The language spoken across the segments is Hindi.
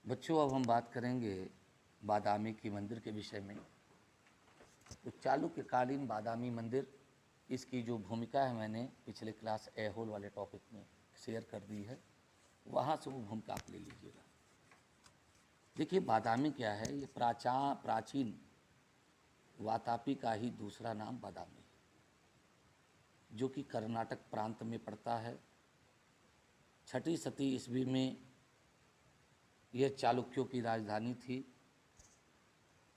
बच्चों, अब हम बात करेंगे बादामी की मंदिर के विषय में। तो चालुक्यकालीन बादामी मंदिर, इसकी जो भूमिका है मैंने पिछले क्लास ए होल वाले टॉपिक में शेयर कर दी है, वहाँ से वो भूमिका आप ले लीजिएगा। देखिए, बादामी क्या है? ये प्राचीन वातापी का ही दूसरा नाम बादामी है, जो कि कर्नाटक प्रांत में पड़ता है। 6वीं शती ईस्वी में यह चालुक्यों की राजधानी थी।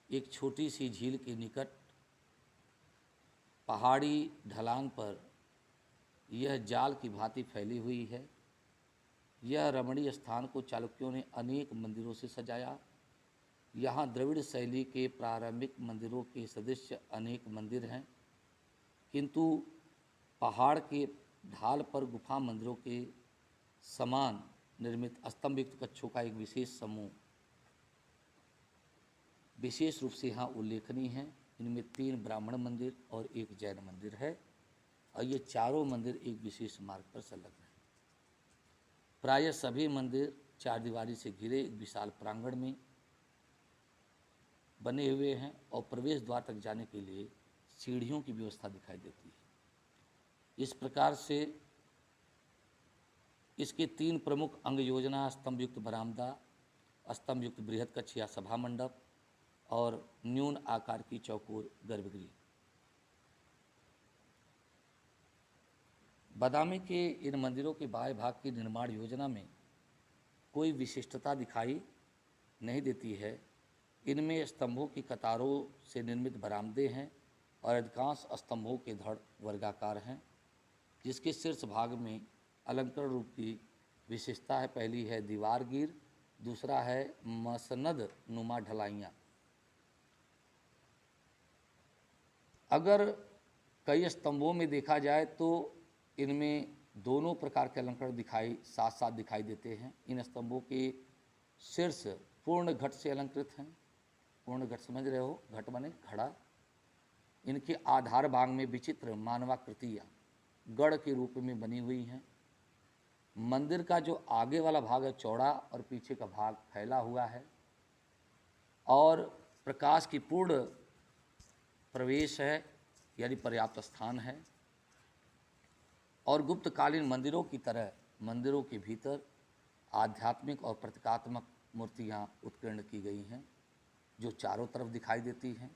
एक छोटी सी झील के निकट पहाड़ी ढलान पर यह जाल की भांति फैली हुई है। यह रमणीय स्थान को चालुक्यों ने अनेक मंदिरों से सजाया। यहाँ द्रविड़ शैली के प्रारंभिक मंदिरों के सदृश अनेक मंदिर हैं, किंतु पहाड़ के ढाल पर गुफा मंदिरों के समान निर्मित स्तंभयुक्त कक्षों का एक विशेष समूह विशेष रूप से यहाँ उल्लेखनीय है। इनमें 3 ब्राह्मण मंदिर और 1 जैन मंदिर है, और ये चारों मंदिर एक विशेष मार्ग पर संलग्न हैं। प्रायः सभी मंदिर 4 दीवारी से घिरे एक विशाल प्रांगण में बने हुए हैं, और प्रवेश द्वार तक जाने के लिए सीढ़ियों की व्यवस्था दिखाई देती है। इस प्रकार से इसके 3 प्रमुख अंग योजना स्तंभयुक्त बरामदा, स्तंभयुक्त बृहद कक्ष या सभा मंडप और न्यून आकार की चौकोर गर्भगृह। बादामी के इन मंदिरों के बाएं भाग की निर्माण योजना में कोई विशिष्टता दिखाई नहीं देती है। इनमें स्तंभों की कतारों से निर्मित बरामदे हैं, और अधिकांश स्तंभों के धड़ वर्गाकार हैं, जिसके शीर्ष भाग में अलंकरण रूप की विशेषता है। पहली है दीवार गिर, दूसरा है मसनद नुमा ढलाइयाँ। अगर कई स्तंभों में देखा जाए तो इनमें दोनों प्रकार के अलंकरण साथ साथ दिखाई देते हैं। इन स्तंभों के शीर्ष पूर्ण घट से अलंकृत हैं। पूर्ण घट समझ रहे हो? घट बने घड़ा। इनके आधार भाग में विचित्र मानवाकृतियाँ गढ़ के रूप में बनी हुई हैं। मंदिर का जो आगे वाला भाग है चौड़ा, और पीछे का भाग फैला हुआ है, और प्रकाश की पूर्ण प्रवेश है, यानी पर्याप्त स्थान है। और गुप्तकालीन मंदिरों की तरह मंदिरों के भीतर आध्यात्मिक और प्रतीकात्मक मूर्तियाँ उत्कीर्ण की गई हैं, जो चारों तरफ दिखाई देती हैं।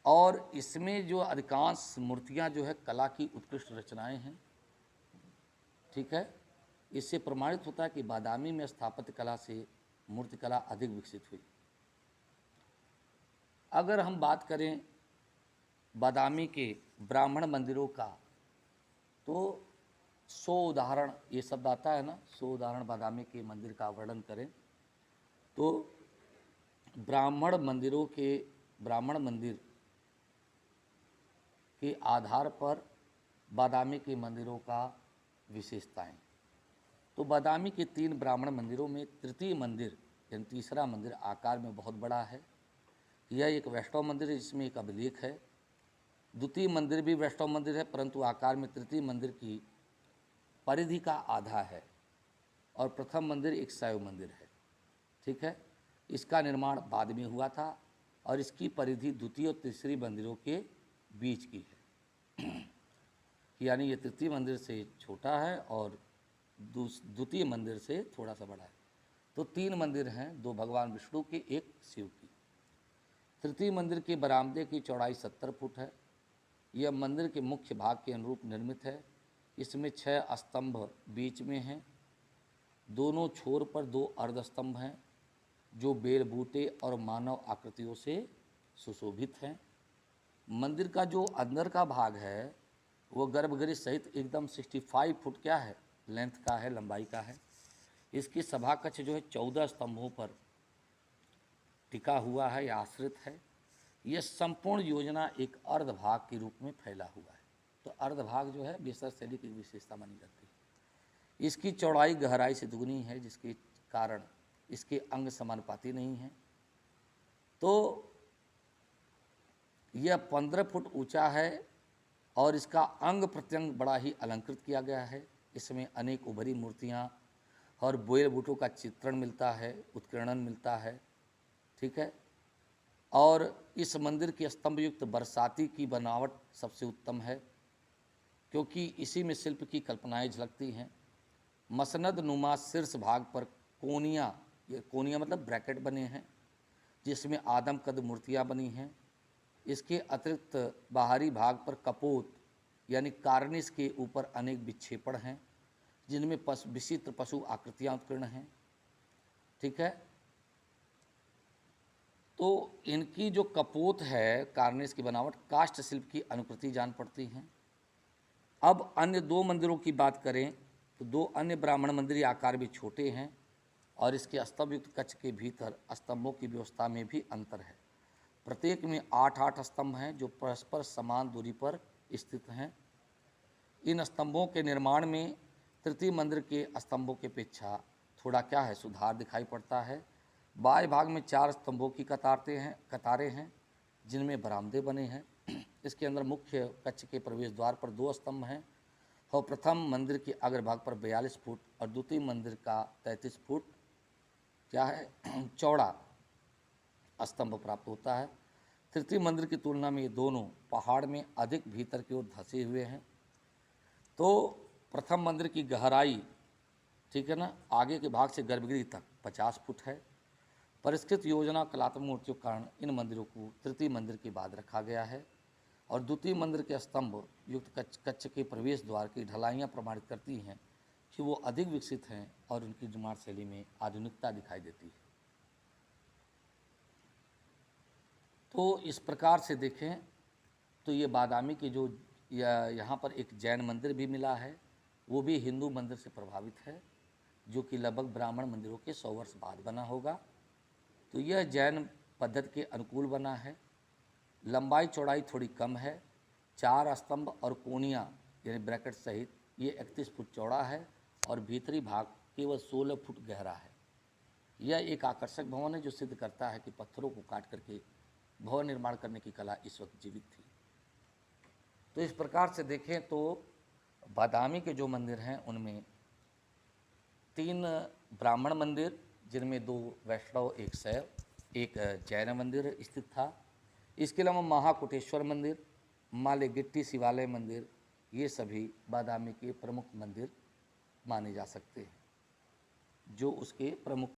और इसमें जो अधिकांश मूर्तियाँ जो है कला की उत्कृष्ट रचनाएं हैं। ठीक है, इससे प्रमाणित होता है कि बादामी में स्थापत्य कला से मूर्तिकला अधिक विकसित हुई। अगर हम बात करें बादामी के ब्राह्मण मंदिरों का, तो 100 उदाहरण, ये शब्द आता है ना, 100 उदाहरण बादामी के मंदिर का वर्णन करें तो ब्राह्मण मंदिर के आधार पर बादामी के मंदिरों का विशेषताएं। तो बादामी के 3 ब्राह्मण मंदिरों में तृतीय मंदिर, यानी तीसरा मंदिर, आकार में बहुत बड़ा है। यह एक वैष्णव मंदिर है, जिसमें एक अभिलेख है। द्वितीय मंदिर भी वैष्णव मंदिर है, परंतु आकार में तृतीय मंदिर की परिधि का आधा है, और प्रथम मंदिर एक शैव मंदिर है। ठीक है, इसका निर्माण बाद में हुआ था, और इसकी परिधि द्वितीय और तीसरी मंदिरों के बीच की है। यानी ये तृतीय मंदिर से छोटा है और द्वितीय मंदिर से थोड़ा सा बड़ा है। तो 3 मंदिर हैं, 2 भगवान विष्णु के, 1 शिव की। तृतीय मंदिर के बरामदे की चौड़ाई 70 फुट है। यह मंदिर के मुख्य भाग के अनुरूप निर्मित है। इसमें 6 स्तंभ बीच में हैं। दोनों छोर पर 2 अर्धस्तंभ हैं, जो बेल बूटे और मानव आकृतियों से सुशोभित हैं। मंदिर का जो अंदर का भाग है वो गर्भगृह सहित एकदम 65 फुट क्या है, लेंथ का है, लंबाई का है। इसकी सभा कक्ष जो है 14 स्तंभों पर टिका हुआ है या आश्रित है। यह संपूर्ण योजना एक अर्धभाग के रूप में फैला हुआ है। तो अर्धभाग जो है बेसर शैली की विशेषता मानी जाती है। इसकी चौड़ाई गहराई से दुगनी है, जिसके कारण इसके अंग समानुपाती नहीं हैं। तो यह 15 फुट ऊंचा है, और इसका अंग प्रत्यंग बड़ा ही अलंकृत किया गया है। इसमें अनेक उभरी मूर्तियाँ और बोयल बूटों का चित्रण मिलता है, उत्कीर्णन मिलता है, ठीक है। और इस मंदिर की स्तंभयुक्त बरसाती की बनावट सबसे उत्तम है, क्योंकि इसी में शिल्प की कल्पनाएं झलकती हैं। मसनद नुमा शीर्ष भाग पर कोनिया, ये कोनिया मतलब ब्रैकेट बने हैं, जिसमें आदम कद मूर्तियाँ बनी हैं। इसके अतिरिक्त बाहरी भाग पर कपोत यानी कार्निस के ऊपर अनेक विक्षेपण हैं, जिनमें विचित्र पशु आकृतियाँ उत्कीर्ण हैं, ठीक है। तो इनकी जो कपोत है, कार्निस की बनावट, काष्ठ शिल्प की अनुकृति जान पड़ती हैं। अब अन्य दो मंदिरों की बात करें तो दो अन्य ब्राह्मण मंदिर आकार भी छोटे हैं और इसके स्तंभयुक्त कक्ष के भीतर स्तंभों की व्यवस्था में भी अंतर है। प्रत्येक में 8-8 स्तंभ हैं जो परस्पर समान दूरी पर स्थित हैं। इन स्तंभों के निर्माण में तृतीय मंदिर के स्तंभों की अपेक्षा थोड़ा क्या है, सुधार दिखाई पड़ता है। बाएं भाग में 4 स्तंभों की कतारें हैं जिनमें बरामदे बने हैं। इसके अंदर मुख्य कक्ष के प्रवेश द्वार पर 2 स्तंभ हैं और प्रथम मंदिर के अग्रभाग पर 42 फुट और द्वितीय मंदिर का 33 फुट क्या है चौड़ा स्तंभ प्राप्त होता है। तृतीय मंदिर की तुलना में ये दोनों पहाड़ में अधिक भीतर की ओर धंसे हुए हैं। तो प्रथम मंदिर की गहराई, ठीक है ना, आगे के भाग से गर्भगृह तक 50 फुट है। परिष्कृत योजना कलात्मक मूर्तियों के कारण इन मंदिरों को तृतीय मंदिर के बाद रखा गया है और द्वितीय मंदिर के स्तंभ युक्त कक्ष के प्रवेश द्वार की ढलाइयाँ प्रमाणित करती हैं कि वो अधिक विकसित हैं और उनकी निर्माण शैली में आधुनिकता दिखाई देती है। तो इस प्रकार से देखें तो ये बादामी की जो यहाँ पर एक जैन मंदिर भी मिला है, वो भी हिंदू मंदिर से प्रभावित है, जो कि लगभग ब्राह्मण मंदिरों के 100 वर्ष बाद बना होगा। तो यह जैन पद्धति के अनुकूल बना है। लंबाई चौड़ाई थोड़ी कम है। 4 स्तंभ और कोनियाँ यानी ब्रैकेट सहित ये 31 फुट चौड़ा है और भीतरी भाग केवल 16 फुट गहरा है। यह एक आकर्षक भवन है जो सिद्ध करता है कि पत्थरों को काट करके भवन निर्माण करने की कला इस वक्त जीवित थी। तो इस प्रकार से देखें तो बादामी के जो मंदिर हैं उनमें 3 ब्राह्मण मंदिर, जिनमें 2 वैष्णव, 1 शैव, 1 जैन मंदिर स्थित था। इसके अलावा महाकुटेश्वर मंदिर, मालेगिट्टी शिवालय मंदिर, ये सभी बादामी के प्रमुख मंदिर माने जा सकते हैं, जो उसके प्रमुख